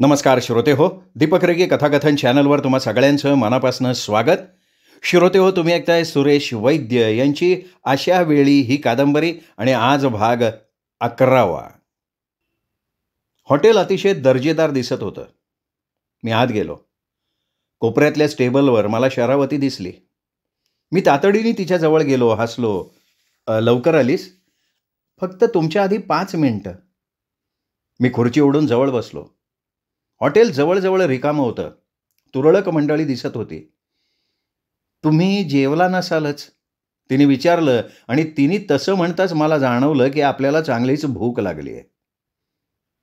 नमस्कार श्रोते हो. दीपक रेगे कथाकथन चॅनलवर तुम्हा सगळ्यांचं मनापासून स्वागत. श्रोते हो, तुम्ही ऐकताय सुरेश वैद्य यांची अशा वेळी ही कादंबरी आणि आज भाग 11वा. हॉटेल अतिशय दर्जेदार दिसत होतं. मी आत गेलो. कोपऱ्यातल्या टेबलवर मला शरावती दिसली. मी तातडीने तिच्या जवळ गेलो, हसलो. लवकर आलीस? फक्त तुमच्या आधी 5 मिनिटं. मी खुर्ची ओढून जवळ बसलो. हॉटेल जवळजवळ रिकामं होतं. तुरळक मंडळी दिसत होती. तुम्ही जेवला नसालच, तिने विचारलं आणि तिने तसं म्हणताच मला जाणवलं की आपल्याला चांगलीच भूक लागली आहे.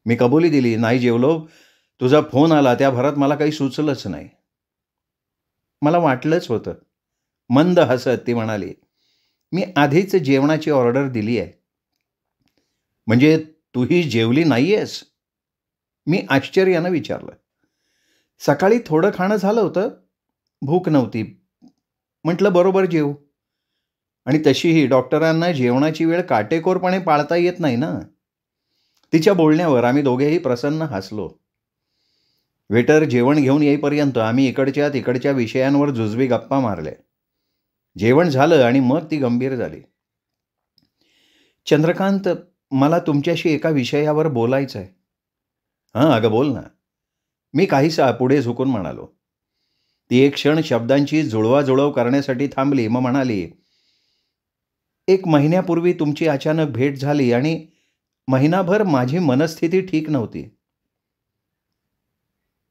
मी कबुली दिली, नाही जेवलो. तुझा फोन आला त्या भरात मला काही सुचलंच नाही. मला वाटलंच होतं. मंद हसत ती म्हणाली, मी आधीच जेवणाची ऑर्डर दिली आहे. म्हणजे तूही जेवली नाहीयेस? मी आश्चर्यानं विचारलं. सकाळी थोडं खाणं झालं होतं, भूक नव्हती. म्हटलं बरोबर जेवू. आणि तशीही डॉक्टरांना जेवणाची वेळ काटेकोरपणे पाळता येत नाही ना. तिच्या बोलण्यावर आम्ही दोघेही प्रसन्न हसलो. वेटर जेवण घेऊन येईपर्यंत आम्ही इकडच्या तिकडच्या विषयांवर जुजबी गप्पा मारल्या. जेवण झालं आणि मग ती गंभीर झाली. चंद्रकांत, मला तुमच्याशी एका विषयावर बोलायचं आहे. हां, अगं बोल ना. मी काहीसा पुढे झुकून म्हणालो. ती एक क्षण शब्दांची जुळवाजुळव करण्यासाठी थांबली. मग म्हणाली, 1 महिन्यापूर्वी तुमची अचानक भेट झाली आणि महिनाभर माझी मनस्थिती ठीक नव्हती.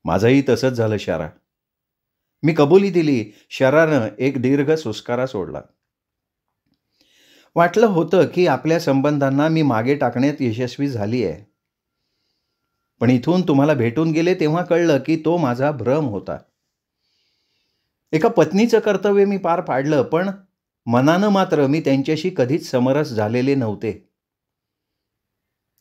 माझंही तसंच झालं शारा. मी कबुली दिली. शरानं एक दीर्घ सुस्कारा सोडला. वाटलं होतं की आपल्या संबंधांना मी मागे टाकण्यात यशस्वी झाली आहे. पण इथून तुम्हाला भेटून गेले तेव्हा कळलं की तो माझा भ्रम होता. एका पत्नीचं कर्तव्य मी पार पाडलं, पण मनानं मात्र मी त्यांच्याशी कधीच समरस झालेले नव्हते.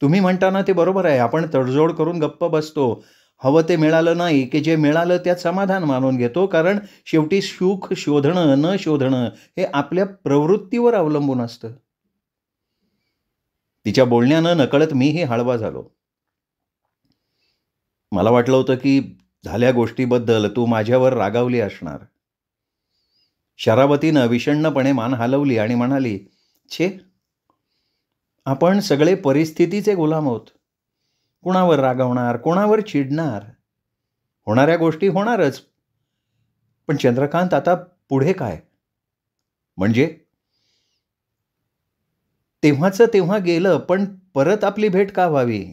तुम्ही म्हणताना ते बरोबर आहे. आपण तडजोड करून गप्प बसतो. हवं ते मिळालं नाही की जे मिळालं त्यात समाधान मानून घेतो, कारण शेवटी सुख शोधणं न शोधणं हे आपल्या प्रवृत्तीवर अवलंबून असतं. तिच्या बोलण्यानं नकळत मीही हळवा झालो. मला वाटलं होतं की झाल्या गोष्टीबद्दल तू माझ्यावर रागावली असणार. शरावतीनं विषण्णपणे मान हलवली आणि म्हणाली, छे, आपण सगळे परिस्थितीचे गुलाम आहोत. कुणावर रागावणार, कोणावर चिडणार? होणाऱ्या गोष्टी होणारच. पण चंद्रकांत, आता पुढे काय? म्हणजे तेव्हाचं तेव्हा गेलं, पण परत आपली भेट का व्हावी?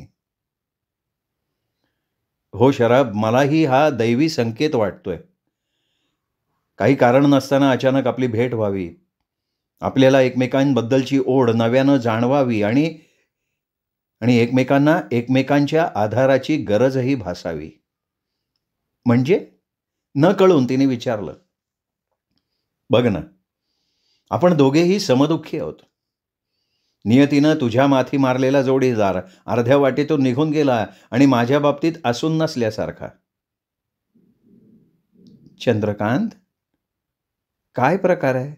हो शराब, मलाही हा दैवी संकेत वाटतोय. काही कारण नसताना अचानक आपली भेट व्हावी. आपल्याला एकमेकांबद्दलची ओढ नव्यानं जाणवावी आणि आणि एकमेकांना एकमेकांच्या आधाराची गरजही भासावी. म्हणजे? न कळून तिने विचारलं. बघ ना, आपण दोघेही समदुःखी आहोत. नियतीनं तुझ्या माथी मारलेला जोडीदार अर्ध्या वाटेतून निघून गेला आणि माझ्या बाबतीत असून नसल्यासारखा. चंद्रकांत, काय प्रकार आहे?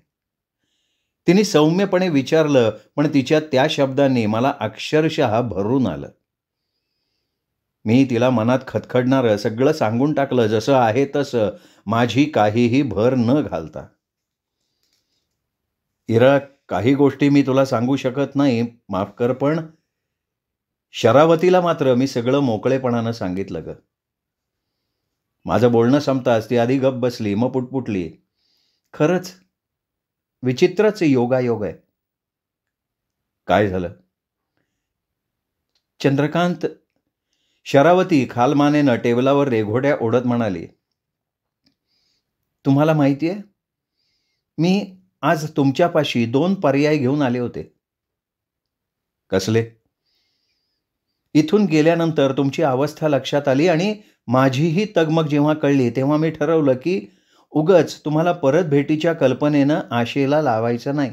तिने सौम्यपणे विचारलं, पण तिच्या त्या शब्दांनी मला अक्षरशः भरून आलं. मी तिला मनात खदखडणारं सगळं सांगून टाकलं, जसं आहे तसं, माझी काहीही भर न घालता. इरा, काही गोष्टी मी तुला सांगू शकत नाही, माफ कर, पण शरावतीला मात्र मी सगळं मोकळेपणानं सांगितलं ग. माझं बोलणं संपताच ती आधी गप्प बसली, मग पुटपुटली, खरंच विचित्रच योगायोग आहे. काय झालं? चंद्रकांत, शरावती खालमानेनं टेबलावर रेघोट्या ओढत म्हणाली, तुम्हाला माहिती आहे, मी आज तुमच्यापाशी 2 पर्याय घेऊन आले होते. कसले? इथून गेल्यानंतर तुमची अवस्था लक्षात आली आणि माझीही तगमग जेव्हा कळली, तेव्हा मी ठरवलं की उगाच तुम्हाला परत भेटीच्या कल्पनेनं आशेला लावायचं नाही.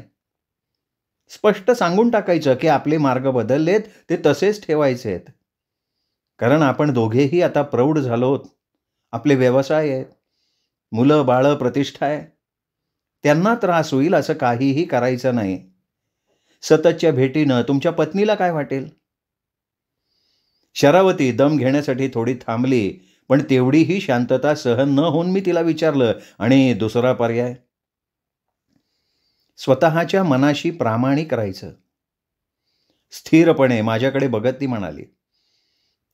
स्पष्ट सांगून टाकायचं की आपले मार्ग बदललेत, ते तसेच ठेवायचे आहेत. कारण आपण दोघेही आता प्रौढ झालो आहोत. आपले व्यवसाय आहेत, मुलं बाळं, प्रतिष्ठा आहे. त्यांना त्रास होईल असं काहीही करायचं नाही. सततच्या भेटीनं तुमच्या पत्नीला काय वाटेल? शरावती दम घेण्यासाठी थोडी थांबली, पण तेवढीही शांतता सहन न होऊन मी तिला विचारलं, आणि दुसरा पर्याय? स्वतःच्या मनाशी प्रामाणिक राहायचं. स्थिरपणे माझ्याकडे बघत ती म्हणाली,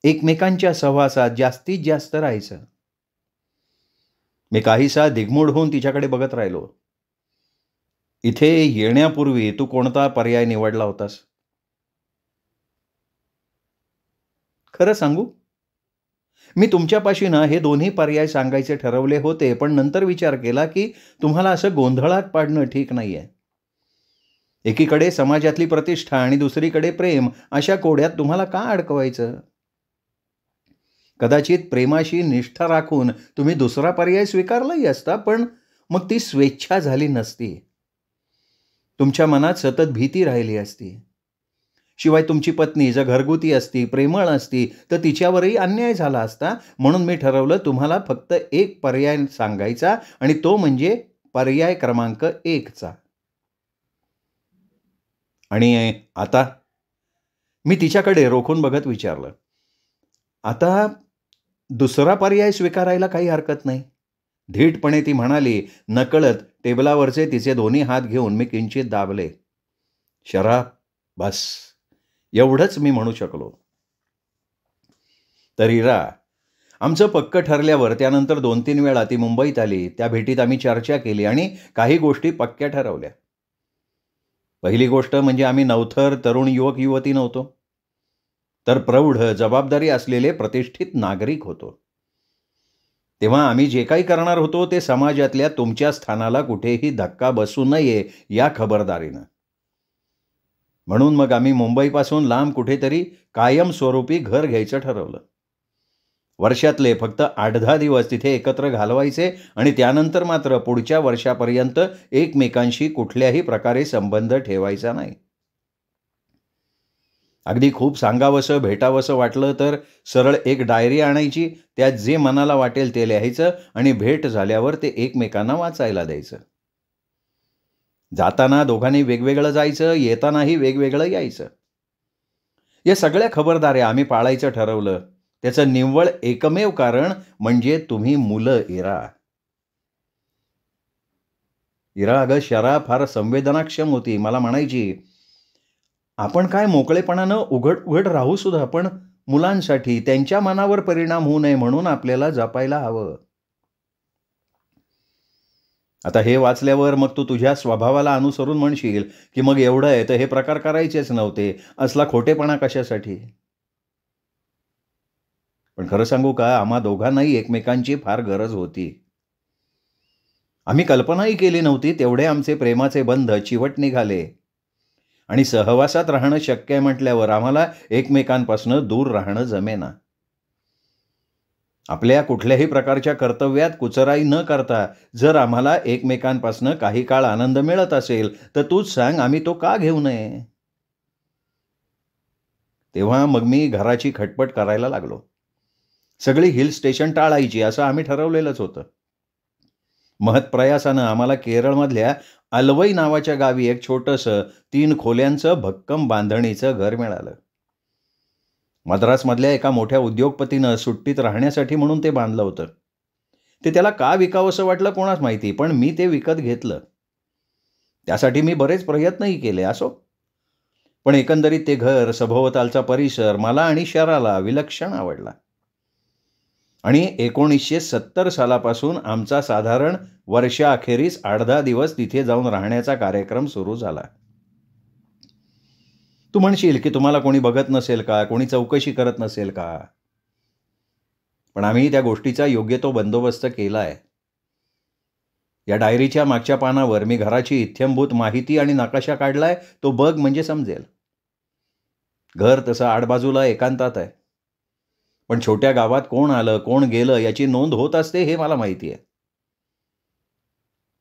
एकमेकांच्या सहवासात जास्तीत जास्त राहायचं. मी काहीसा दिग्मूढ होऊन तिच्याकडे बघत राहिलो. इथे येण्यापूर्वी तू कोणता पर्याय निवडला होतास? खरं सांगू, मी तुमच्यापाशी ना हे दोन्ही पर्याय सांगायचे ठरवले होते, पण नंतर विचार केला की तुम्हाला असं गोंधळात पाडणं ठीक नाहीये. एकीकडे समाजातली प्रतिष्ठा आणि दुसरीकडे प्रेम, अशा कोड्यात तुम्हाला का अडकवायचं? कदाचित प्रेमाशी निष्ठा राखून तुम्ही दुसरा पर्याय स्वीकारलाही असता, पण मग ती स्वेच्छा झाली नसती. तुमच्या मनात सतत भीती राहिली असती. शिवाय तुमची पत्नी जर घरगुती असती, प्रेमळ असती, तर तिच्यावरही अन्याय झाला असता. म्हणून मी ठरवलं तुम्हाला फक्त एक पर्याय सांगायचा, आणि तो म्हणजे पर्याय क्रमांक 1चा. आणि आता? मी तिच्याकडे रोखून बघत विचारलं. आता दुसरा पर्याय स्वीकारायला काही हरकत नाही, धीटपणे ती म्हणाली. नकळत टेबलावरचे तिचे दोन्ही हात घेऊन मी किंचित दाबले. शरा, बस, एवढंच मी म्हणू शकलो. तर इरा, आमचं पक्क ठरल्यावर त्यानंतर 2-3 वेळा ती मुंबईत आली. त्या भेटीत आम्ही चर्चा केली आणि काही गोष्टी पक्क्या ठरवल्या. पहिली गोष्ट म्हणजे आम्ही नवथर तरुण युवक युवती नव्हतो, तर प्रौढ, जबाबदारी असलेले प्रतिष्ठित नागरिक होतो. तेव्हा आम्ही जे काही करणार होतो ते समाजातल्या तुमच्या स्थानाला कुठेही धक्का बसू नये या खबरदारीनं. म्हणून मग आम्ही मुंबईपासून लांब कुठेतरी कायमस्वरूपी घर घ्यायचं ठरवलं. वर्षातले फक्त 8-10 दिवस तिथे एकत्र घालवायचे, आणि त्यानंतर मात्र पुढच्या वर्षापर्यंत एकमेकांशी कुठल्याही प्रकारे संबंध ठेवायचा नाही. अगदी खूप सांगावंसं, भेटावंसं वाटलं तर सरळ एक डायरी आणायची, त्यात जे मनाला वाटेल ते लिहायचं, आणि भेट झाल्यावर ते एकमेकांना वाचायला द्यायचं. जाताना दोघांनी वेगवेगळं जायचं, येतानाही वेगवेगळं यायचं. या सगळ्या खबरदाऱ्या आम्ही पाळायचं ठरवलं. त्याचं निव्वळ एकमेव कारण म्हणजे तुम्ही मुलं, इरा. इरा, अगं शरा फार संवेदनाक्षम होती. मला म्हणायची, आपण काय मोकळेपणानं उघड उघड राहू सुद्धा, पण मुलांसाठी त्यांच्या मनावर परिणाम होऊ नये म्हणून आपल्याला जपायला हवं. आता हे वाचल्यावर मग तू तुझ्या स्वभावाला अनुसरून म्हणशील की मग एवढं आहे तर हे प्रकार करायचेच नव्हते, असला खोटेपणा कशासाठी? पण खरं सांगू का, आम्हा दोघांनाही एकमेकांची फार गरज होती. आम्ही कल्पनाही केली नव्हती तेवढे आमचे प्रेमाचे बंध चिवट निघाले, आणि सहवासात राहणं शक्य आहे म्हटल्यावर आम्हाला एकमेकांपासून दूर राहणं जमेना. आपल्या कुठल्याही प्रकारच्या कर्तव्यात कुचराई न करता जर आम्हाला एकमेकांपासून काही काळ आनंद मिळत असेल तर तूच सांग, आम्ही तो का घेऊ नये? तेव्हा मग मी घराची खटपट करायला लागलो. सगळी हिल स्टेशन टाळायची असं आम्ही ठरवलेलंच होतं. महत्प्रयासानं आम्हाला केरळमधल्या अलवई नावाच्या गावी एक छोटंसं 3 खोल्यांचं भक्कम बांधणीचं घर मिळालं. मद्रासमधल्या एका मोठ्या उद्योगपतीनं सुट्टीत राहण्यासाठी म्हणून ते बांधलं होतं. ते त्याला का विकावंसं वाटलं कोणास माहिती, पण मी ते विकत घेतलं. त्यासाठी मी बरेच प्रयत्नही केले. असो, पण एकंदरीत ते घर, सभोवतालचा परिसर मला आणि शराला विलक्षण आवडला. आणि 1970 सालापासून आमचा साधारण वर्षाअखेरीस 8-10 दिवस तिथे जाऊन राहण्याचा कार्यक्रम सुरू झाला. तू म्हणशील की तुम्हाला कोणी बघत नसेल का, कोणी चौकशी करत नसेल का? पण आम्ही त्या गोष्टीचा योग्य तो बंदोबस्त केलाय. या डायरीच्या मागच्या पानावर मी घराची इत्थंभूत माहिती आणि नकाशा काढलाय, तो बघ म्हणजे समजेल. घर तसं आडबाजूला एकांतात आहे, पण छोट्या गावात कोण आलं कोण गेलं याची नोंद होत असते हे मला माहिती आहे.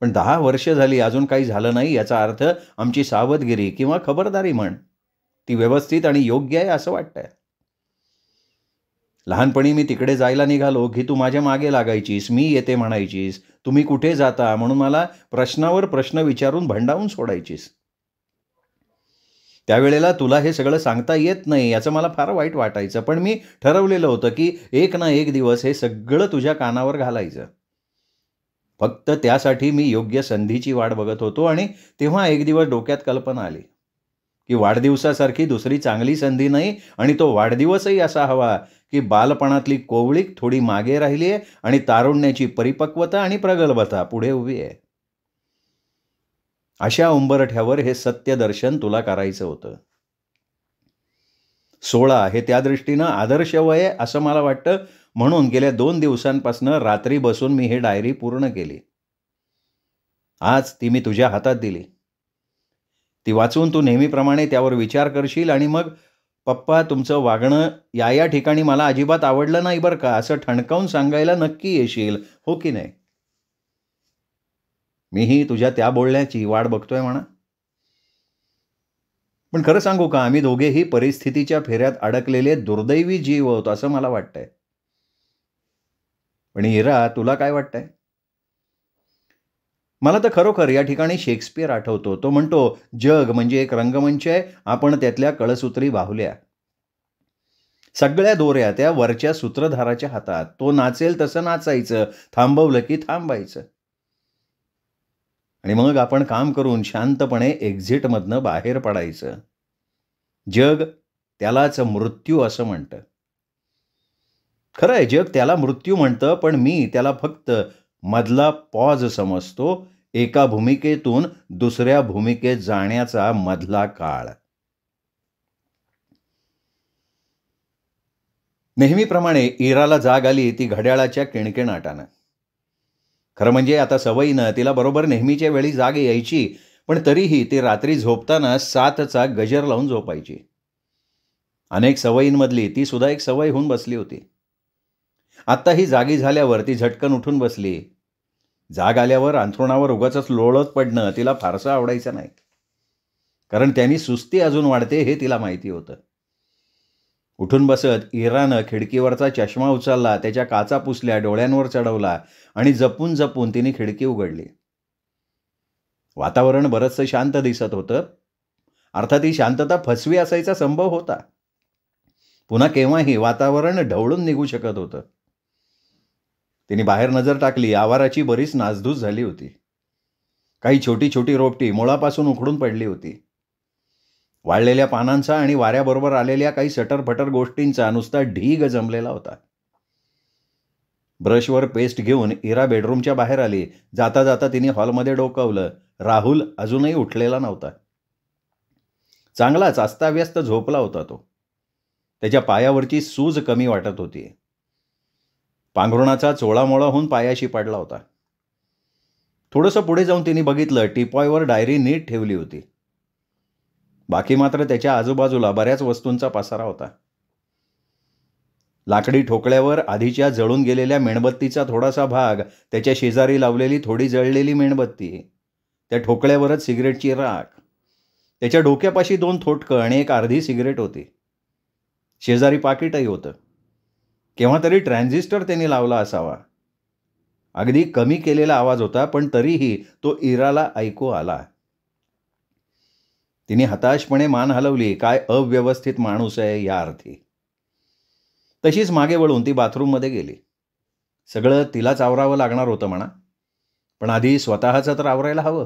पण 10 वर्ष झाली अजून काही झालं नाही, याचा अर्थ आमची सावधगिरी किंवा खबरदारी म्हण, ती व्यवस्थित आणि योग्य आहे असं वाटतंय. लहानपणी मी तिकडे जायला निघालो की तू माझ्या मागे लागायचीस, मी येते म्हणायचीस, तुम्ही कुठे जाता म्हणून मला प्रश्नावर प्रश्न विचारून भंडावून सोडायचीस. त्यावेळेला तुला हे सगळं सांगता येत नाही याचं मला फार वाईट वाटायचं, पण मी ठरवलेलं होतं की एक ना एक दिवस हे सगळं तुझ्या कानावर घालायचं. फक्त त्यासाठी मी योग्य संधीची वाट बघत होतो आणि तेव्हा एक दिवस डोक्यात कल्पना आली की वाढदिवसासारखी दुसरी चांगली संधी नाही आणि तो वाढदिवसही असा हवा की बालपणातली कोवळीक थोडी मागे राहिली आहे आणि तारुण्याची परिपक्वता आणि प्रगल्भता पुढे उभी आहे. अशा उंबरठ्यावर हे सत्यदर्शन तुला करायचं होतं. 16 हे त्या दृष्टीनं आदर्श वय आहे असं मला वाटतं, म्हणून गेल्या 2 दिवसांपासून रात्री बसून मी ही डायरी पूर्ण केली. आज ती मी तुझ्या हातात दिली. ती वाचून तू नेहमीप्रमाणे त्यावर विचार करशील आणि मग पप्पा तुमचं वागणं या ठिकाणी मला अजिबात आवडलं नाही बरं का, असं ठणकावून सांगायला नक्की येशील, हो की नाही? मीही तुझ्या त्या बोलण्याची वाट बघतोय म्हणा. पण खरं सांगू का, आम्ही दोघेही परिस्थितीच्या फेऱ्यात अडकलेले दुर्दैवी जीव आहोत असं मला वाटतंय. पण इरा, तुला काय वाटतंय? मला तर खरोखर या ठिकाणी शेक्सपियर आठवतो. तो म्हणतो, जग म्हणजे एक रंगमंच आहे, आपण त्यातल्या कळसूत्री बाहुल्या. सगळ्या दोऱ्या त्या वरच्या सूत्रधाराच्या हातात. तो नाचेल तसं नाचायचं, थांबवलं की थांबायचं. आणि मग आपण काम करून शांतपणे एक्झिटमधनं बाहेर पडायचं. जग त्यालाच मृत्यू असं म्हणतं. खरं आहे, जग त्याला मृत्यू म्हणतं, पण मी त्याला फक्त मधला पॉज समजतो, एका भूमिकेतून दुसऱ्या भूमिकेत जाण्याचा मधला काळ. नेहमीप्रमाणे इराला जाग आली ती घड्याळाच्या किणकिणाटानं. खरं म्हणजे आता सवयीनं तिला बरोबर नेहमीच्या वेळी जाग यायची, पण तरीही ती रात्री झोपताना 7चा गजर लावून झोपायची. अनेक सवयींमधली ती सुद्धा एक सवय होऊन बसली होती. आत्ताही जागी झाल्यावर ती झटकन उठून बसली. जाग आल्यावर अंथरुणावर उगाचच लोळत पडणं तिला फारसं आवडायचं नाही, कारण त्यांनी सुस्ती अजून वाढते हे तिला माहिती होतं. उठून बसत इरानं खिडकीवरचा चष्मा उचलला, त्याच्या काचा पुसल्या, डोळ्यांवर चढवला आणि जपून जपून तिने खिडकी उघडली. वातावरण बरंचसं शांत दिसत होतं. अर्थात ही शांतता फसवी असायचा संभव होता. पुन्हा केव्हाही वातावरण ढवळून निघू शकत होतं. तिने बाहेर नजर टाकली. आवाराची बरीच नासधूस झाली होती. काही छोटी छोटी रोपटी मुळापासून उखडून पडली होती. वाळलेल्या पानांचा आणि वाऱ्याबरोबर आलेल्या काही सटरफटर गोष्टींचा नुसता ढीग जमलेला होता. ब्रशवर पेस्ट घेऊन इरा बेडरूमच्या बाहेर आली. जाता जाता तिने हॉलमध्ये डोकावलं. राहुल अजूनही उठलेला नव्हता. चांगलाच अस्ताव्यस्त झोपला होता तो. त्याच्या पायावरची सूज कमी वाटत होती. पांघरुणाचा चोळामोळा होऊन पायाशी पडला होता. थोडंसं पुढे जाऊन तिने बघितलं, टिपॉयवर डायरी नीट ठेवली होती. बाकी मात्र त्याच्या आजूबाजूला बऱ्याच वस्तूंचा पसारा होता. लाकडी ठोकळ्यावर आधीच्या जळून गेलेल्या मेणबत्तीचा थोडासा भाग, त्याच्या शेजारी लावलेली थोडी जळलेली मेणबत्ती, त्या ठोकळ्यावरच सिगरेटची राख, त्याच्या डोक्यापाशी 2 थोटकं आणि एक अर्धी सिगरेट होती. शेजारी पाकिटही होतं. केव्हा तरी ट्रान्झिस्टर त्यांनी लावला असावा. अगदी कमी केलेला आवाज होता, पण तरीही तो इराला ऐकू आला. तिने हताशपणे मान हलवली. काय अव्यवस्थित माणूस आहे या अर्थी. तशीच मागे वळून ती बाथरूममध्ये गेली. सगळं तिलाच आवरावं लागणार होतं म्हणा, पण आधी स्वतःचं तर आवरायला हवं.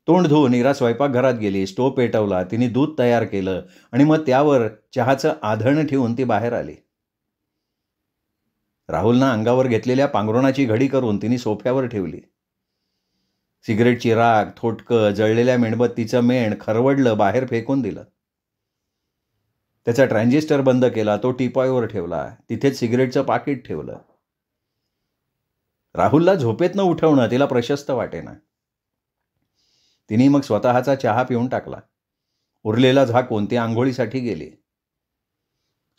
तोंड धुवून इरा स्वयंपाकघरात गेली. स्टोव पेटवला. तिने दूध तयार केलं आणि मग त्यावर चहाचं आधण ठेवून ती बाहेर आली. राहुलनं अंगावर घेतलेल्या पांघरुणाची घडी करून तिने सोफ्यावर ठेवली. सिगरेटची राख, थोटकं, जळलेल्या मेणबत्तीचं मेण खरवडलं, बाहेर फेकून दिलं. त्याचा ट्रान्झिस्टर बंद केला. तो टिपॉयवर ठेवला. तिथेच सिगरेटचं पाकिट ठेवलं. राहुलला झोपेतनं उठवणं तिला प्रशस्त वाटेना. तिने मग स्वतःचा चहा पिऊन टाकला. उरलेला झाकून ती आंघोळीसाठी गेली.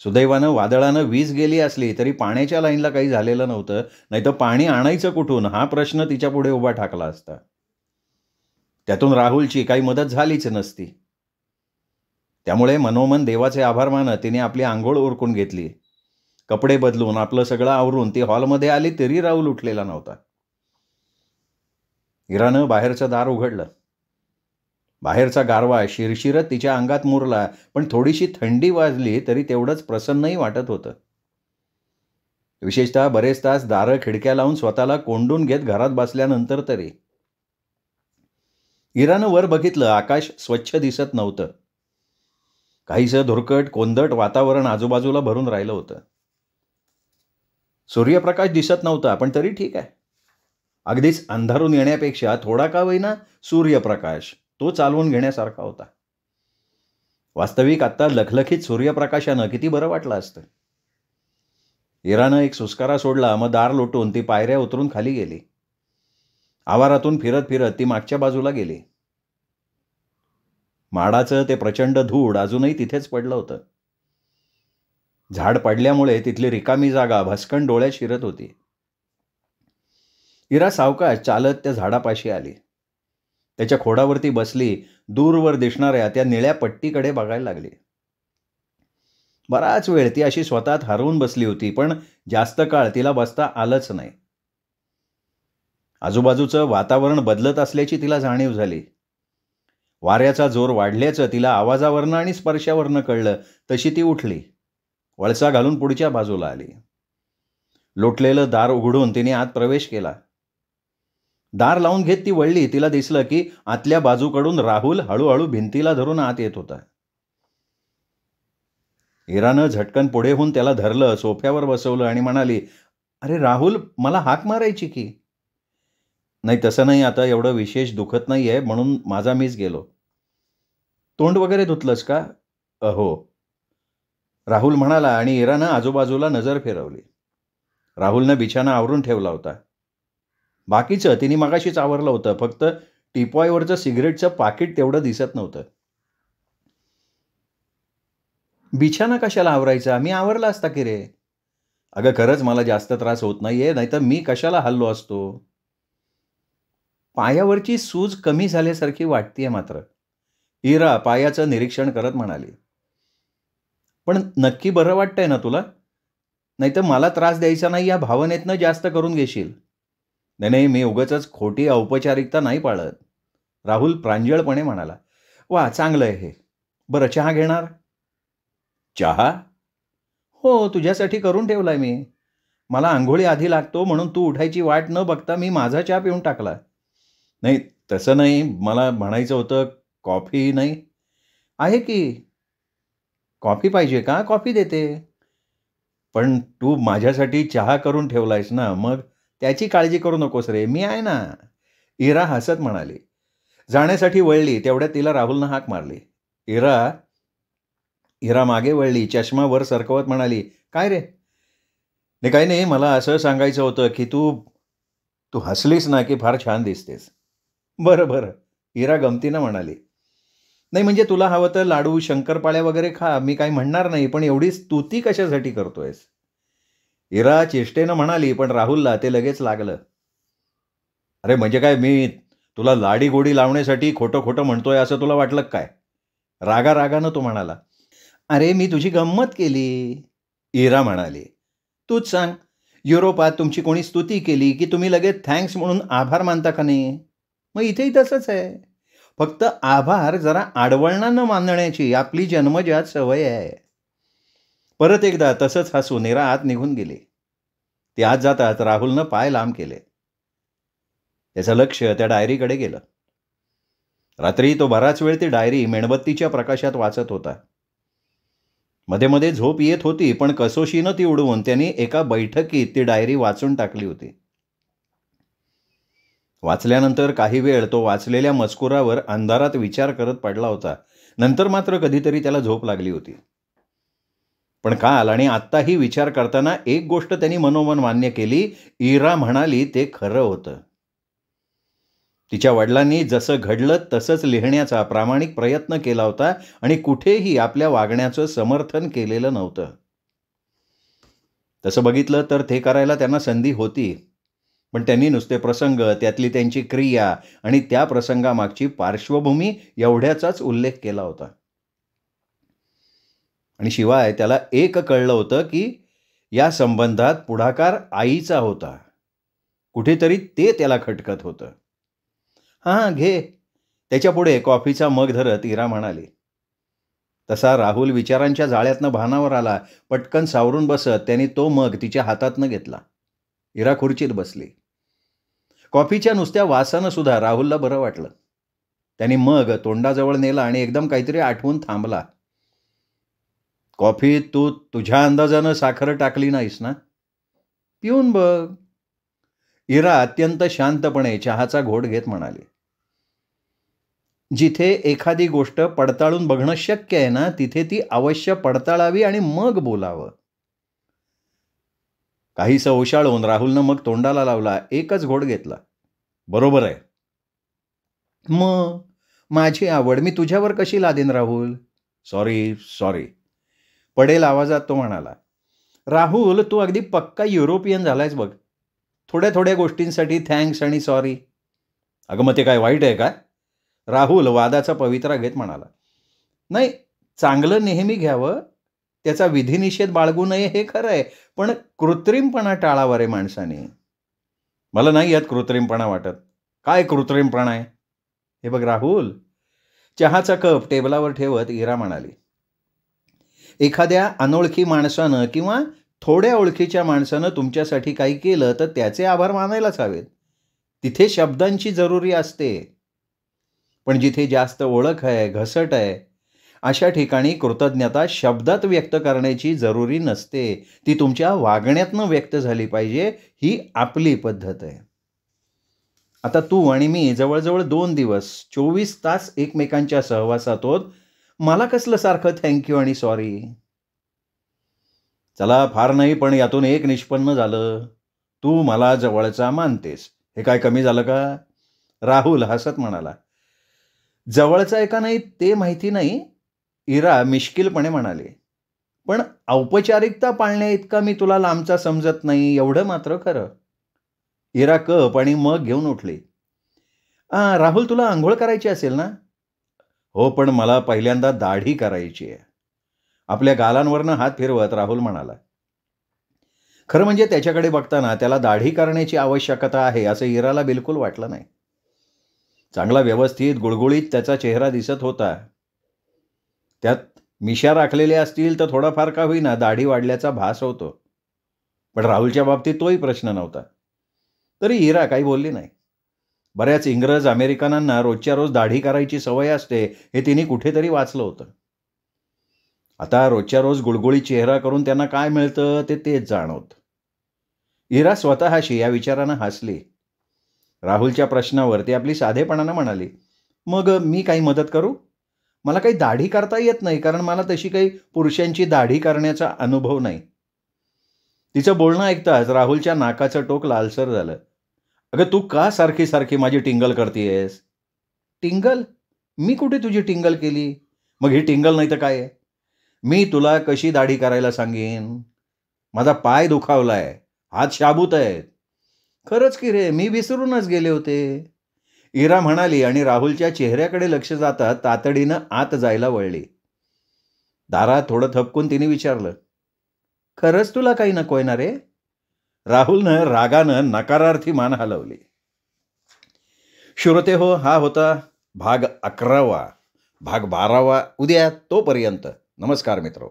सुदैवानं वादळानं वीज गेली असली तरी पाण्याच्या लाईनला काही झालेलं नव्हतं, नाहीतर पाणी आणायचं कुठून हा प्रश्न तिच्या पुढे उभा ठाकला असता. त्यातून राहुलची काही मदत झालीच नसती. त्यामुळे मनोमन देवाचे आभार मानत तिने आपली आंघोळ उरकून घेतली. कपडे बदलून आपलं सगळं आवरून ती हॉलमध्ये आली तरी राहुल उठलेला नव्हता. इरानं बाहेरचं दार उघडलं. बाहेरचा गारवा शिरशिरत तिच्या अंगात मुरला, पण थोडीशी थंडी वाजली तरी तेवढंच प्रसन्नही वाटत होतं. विशेषतः बरेच तास दारं खिडक्या लावून स्वतःला कोंडून घेत घरात बसल्यानंतर तरी. इरानं वर बघितलं. आकाश स्वच्छ दिसत नव्हतं. काहीसं धुरकट कोंदट वातावरण आजूबाजूला भरून राहिलं होतं. सूर्यप्रकाश दिसत नव्हता, पण तरी ठीक आहे. अगदीच अंधारून येण्यापेक्षा थोडा का होईना सूर्यप्रकाश तो चालवून घेण्यासारखा होता. वास्तविक आत्ता लखलखीत सूर्यप्रकाशानं किती बरं वाटलं असतं. इरानं एक सुस्कारा सोडला, मग दार लोटून ती पायऱ्या उतरून खाली गेली. आवारातून फिरत फिरत ती मागच्या बाजूला गेली. माडाचं ते प्रचंड धूळ अजूनही तिथेच पडलं होतं. झाड पडल्यामुळे तिथली रिकामी जागा भस्कन डोळ्यात शिरत होती. इरा सावकाश चालत त्या झाडापाशी आली. त्याच्या खोडावरती बसली. दूरवर दिसणाऱ्या त्या निळ्या पट्टीकडे बघायला लागली. बराच वेळ ती अशी स्वतःत हरवून बसली होती, पण जास्त काळ तिला बसता आलंच नाही. आजूबाजूचं वातावरण बदलत असल्याची तिला जाणीव झाली. वाऱ्याचा जोर वाढल्याचं तिला आवाजावरनं आणि स्पर्शावरनं कळलं. तशी ती उठली. वळसा घालून पुढच्या बाजूला आली. लोटलेलं दार उघडून तिने आत प्रवेश केला. दार लावून घेत ती वळली. तिला दिसलं की आतल्या बाजूकडून राहुल हळूहळू भिंतीला धरून आत येत होता. इरानं झटकन पुढे होऊन त्याला धरलं, सोफ्यावर बसवलं आणि म्हणाली, "अरे राहुल, मला हाक मारायची की." "नाही, तसं नाही. आता एवढं विशेष दुखत नाही आहे म्हणून माझा मीच गेलो." "तोंड वगैरे धुतलंस का?" "हो." राहुल म्हणाला आणि इरानं आजूबाजूला नजर फिरवली. राहुलनं बिछाना आवरून ठेवला होता. बाकीचं तिने मगाशीच आवरलं होतं. फक्त टिपॉयवरचं सिगरेटचं पाकिट तेवढं दिसत नव्हतं. "बिछाना कशाला आवरायचा? मी आवरला असता की रे." "अगं खरंच मला जास्त त्रास होत नाहीये, नाहीतर मी कशाला हललो असतो." "पायावरची सूज कमी झाल्यासारखी वाटतेय मात्र." इरा पायाचं निरीक्षण करत म्हणाली. "पण नक्की बरं वाटतंय ना तुला? नाहीतर मला त्रास द्यायचा नाही या भावनेतनं जास्त करून घेशील." "नाही नाही, मी उगाचच खोटी औपचारिकता नाही पाळत." राहुल प्रांजळपणे म्हणाला. "वा, चांगलं आहे हे. बरं, चहा घेणार?" "चहा?" "हो, तुझ्यासाठी करून ठेवलाय मी. मला अंघोळी आधी लागतो म्हणून तू उठायची वाट न बघता मी माझा चहा पिऊन टाकला." "नाही, तसं नाही. मला म्हणायचं होतं, कॉफी नाही?" "आहे की." "कॉफी पाहिजे का? कॉफी देते." "पण तू माझ्यासाठी चहा करून ठेवलायस ना, मग त्याची काळजी करू नकोस रे. मी आहे ना." इरा हसत म्हणाली. जाण्यासाठी वळली. तेवढ्यात तिला राहुलनं हाक मारली. इरा इरा मागे वळली. चष्मा वर सरकवत म्हणाली, "काय रे?" "नाही, काही नाही. मला असं सांगायचं होतं की तू तू हसलीस ना की फार छान दिसतेस." "बरं बरं." इरा गमतीनं म्हणाली. "नाही म्हणजे तुला हवं तर लाडू, शंकरपाळ्या वगैरे खा. मी काही म्हणणार नाही. पण एवढी स्तुती कशासाठी करतोयस?" इरा चेष्टेनं म्हणाली, पण राहुलला ते लगेच लागलं. "अरे म्हणजे काय, मी तुला लाडी-गोडी लावण्यासाठी खोटं खोटं म्हणतोय असं तुला वाटलं काय?" रागारागानं तो म्हणाला. "अरे मी तुझी गंमत केली." इरा म्हणाली. "तूच सांग, युरोपात तुमची कोणी स्तुती केली की तुम्ही लगेच थँक्स म्हणून आभार मानता का नाही? मग इथेही तसंच आहे. फक्त आभार जरा आडवळणानं मानण्याची आपली जन्मजात सवय आहे." परत एकदा तसंच हसून इरा आत निघून गेली. ती आत जाताच राहुलनं पाय लांब केले. त्याचं लक्ष त्या डायरीकडे गेलं. रात्री तो बराच वेळ ती डायरी मेणबत्तीच्या प्रकाशात वाचत होता. मध्ये मध्ये झोप येत होती, पण कसोशीनं ती उडवून त्यांनी एका बैठकीत ती डायरी वाचून टाकली होती. वाचल्यानंतर काही वेळ तो वाचलेल्या मजकुरावर अंधारात विचार करत पडला होता. नंतर मात्र कधीतरी त्याला झोप लागली होती. पण काल आणि आत्ताही विचार करताना एक गोष्ट त्यांनी मनोमन मान्य केली. इरा म्हणाली ते खरं होतं. तिच्या वडिलांनी जसं घडलं तसंच लिहिण्याचा प्रामाणिक प्रयत्न केला होता आणि कुठेही आपल्या वागण्याचं समर्थन केलेलं नव्हतं. तसं बघितलं तर ते करायला त्यांना संधी होती, पण त्यांनी नुसते प्रसंग, त्यातली त्यांची क्रिया आणि त्या प्रसंगामागची पार्श्वभूमी एवढ्याचाच उल्लेख केला होता. आणि शिवाय त्याला एक कळलं होतं की या संबंधात पुढाकार आईचा होता. कुठेतरी ते त्याला खटकत होतं. "हां, घे." त्याच्यापुढे कॉफीचा मग धरत इरा म्हणाली. तसा राहुल विचारांच्या जाळ्यातनं भानावर आला. पटकन सावरून बसत त्याने तो मग तिच्या हातातनं घेतला. इरा खुर्चीत बसली. कॉफीच्या नुसत्या वासानं सुद्धा राहुलला बरं वाटलं. त्याने मग तोंडाजवळ नेला आणि एकदम काहीतरी आठवून थांबला. कॉफीत तू तुझ्या अंदाजानं साखर टाकली नाहीस ना? पिऊन बघ. इरा अत्यंत शांतपणे चहाचा घोट घेत म्हणाली. जिथे एखादी गोष्ट पडताळून बघणं शक्य आहे ना, तिथे ती अवश्य पडताळावी आणि मग बोलावं. काहीसं ओशाळून राहुलनं मग तोंडाला लावला. एकच घोट घेतला. बरोबर आहे. मग माझी आवड मी तुझ्यावर कशी लादेन राहुल? सॉरी. पडेल आवाजात तो म्हणाला. राहुल, तू अगदी पक्का युरोपियन झालायस बघ. थोड्या थोड्या गोष्टींसाठी थँक्स आणि सॉरी. अगं मग ते काय वाईट आहे का? राहुल वादाचा पवित्रा घेत म्हणाला. नाही, चांगलं नेहमी घ्यावं, त्याचा विधिनिषेध बाळगू नये हे खरं आहे, पण कृत्रिमपणा टाळावा रे माणसाने. मला नाही यात कृत्रिमपणा वाटत. काय कृत्रिमपणा आहे? हे बघ राहुल. चहाचा कप टेबलावर ठेवत इरा म्हणाली. एखाद्या अनोळखी माणसानं किंवा थोड्या ओळखीच्या माणसानं तुमच्यासाठी काही केलं तर त्याचे आभार मानायलाच हवेत. तिथे शब्दांची जरुरी असते. पण जिथे जास्त ओळख आहे, घसट आहे, अशा ठिकाणी कृतज्ञता शब्दात व्यक्त करण्याची जरुरी नसते. ती तुमच्या वागण्यातनं व्यक्त झाली पाहिजे. ही आपली पद्धत आहे. आता तू आणि मी जवळजवळ 2 दिवस 24 तास एकमेकांच्या सहवासात आहोत. मला कसलं सारखं थँक्यू आणि सॉरी? चला, फार नाही, पण यातून एक निष्पन्न झालं. तू मला जवळचा मानतेस. हे काय कमी झालं का? राहुल हसत म्हणाला. जवळचा आहे का नाही ते माहिती नाही, इरा मिश्किलपणे म्हणाले. पण औपचारिकता पाळण्या इतका मी तुला लांबचा समजत नाही, एवढं मात्र खरं. इरा कप आणि मग घेऊन उठली. राहुल, तुला आंघोळ करायची असेल ना? हो, पण मला पहिल्यांदा दाढी करायची आहे. आपल्या गालांवरनं हात फिरवत राहुल म्हणाला. खरं म्हणजे त्याच्याकडे बघताना त्याला दाढी करण्याची आवश्यकता आहे असं इराला बिलकुल वाटलं नाही. चांगला व्यवस्थित गुळगुळीत त्याचा चेहरा दिसत होता. त्यात मिशा राखलेल्या असतील तर थोडाफार का होईना दाढी वाढल्याचा भास होतो. पण राहुलच्या बाबतीत तोही प्रश्न नव्हता. तरी इरा काही बोलली नाही. बऱ्याच इंग्रज अमेरिकनांना रोजच्या रोज दाढी करायची सवय असते हे तिने कुठेतरी वाचलं होतं. आता रोजच्या रोज गुळगुळीत चेहरा करून त्यांना काय मिळतं तेच जाणवत. इरा स्वतःशी या विचारानं हसली. राहुलच्या प्रश्नावर ती आपली साधेपणानं म्हणाली. मग मी काही मदत करू? मला काही दाढी करता येत नाही, कारण मला तशी काही पुरुषांची दाढी करण्याचा अनुभव नाही. तिचं बोलणं ऐकताच राहुलच्या नाकाचं टोक लालसर झालं. अगं, तू का सारखी सारखी माझी टिंगल करतेयस? टिंगल? मी कुठे तुझी टिंगल केली? मग ही टिंगल नाही तर काय आहे? मी तुला कशी दाढी करायला सांगेन? माझा पाय दुखावलाय, हात शाबूत आहेत. खरंच की रे, मी विसरूनच गेले होते, इरा म्हणाली आणि राहुलच्या चेहऱ्याकडे लक्ष जाता तातडीनं आत जायला वळली. दारात थोडं थपकून तिने विचारलं. खरंच तुला काही नकोय ना रे? राहुलनं रागानं नकारार्थी मान हलवली. श्रोते हो, हा होता भाग 11वा. भाग 12वा उद्या. तोपर्यंत नमस्कार मित्रो.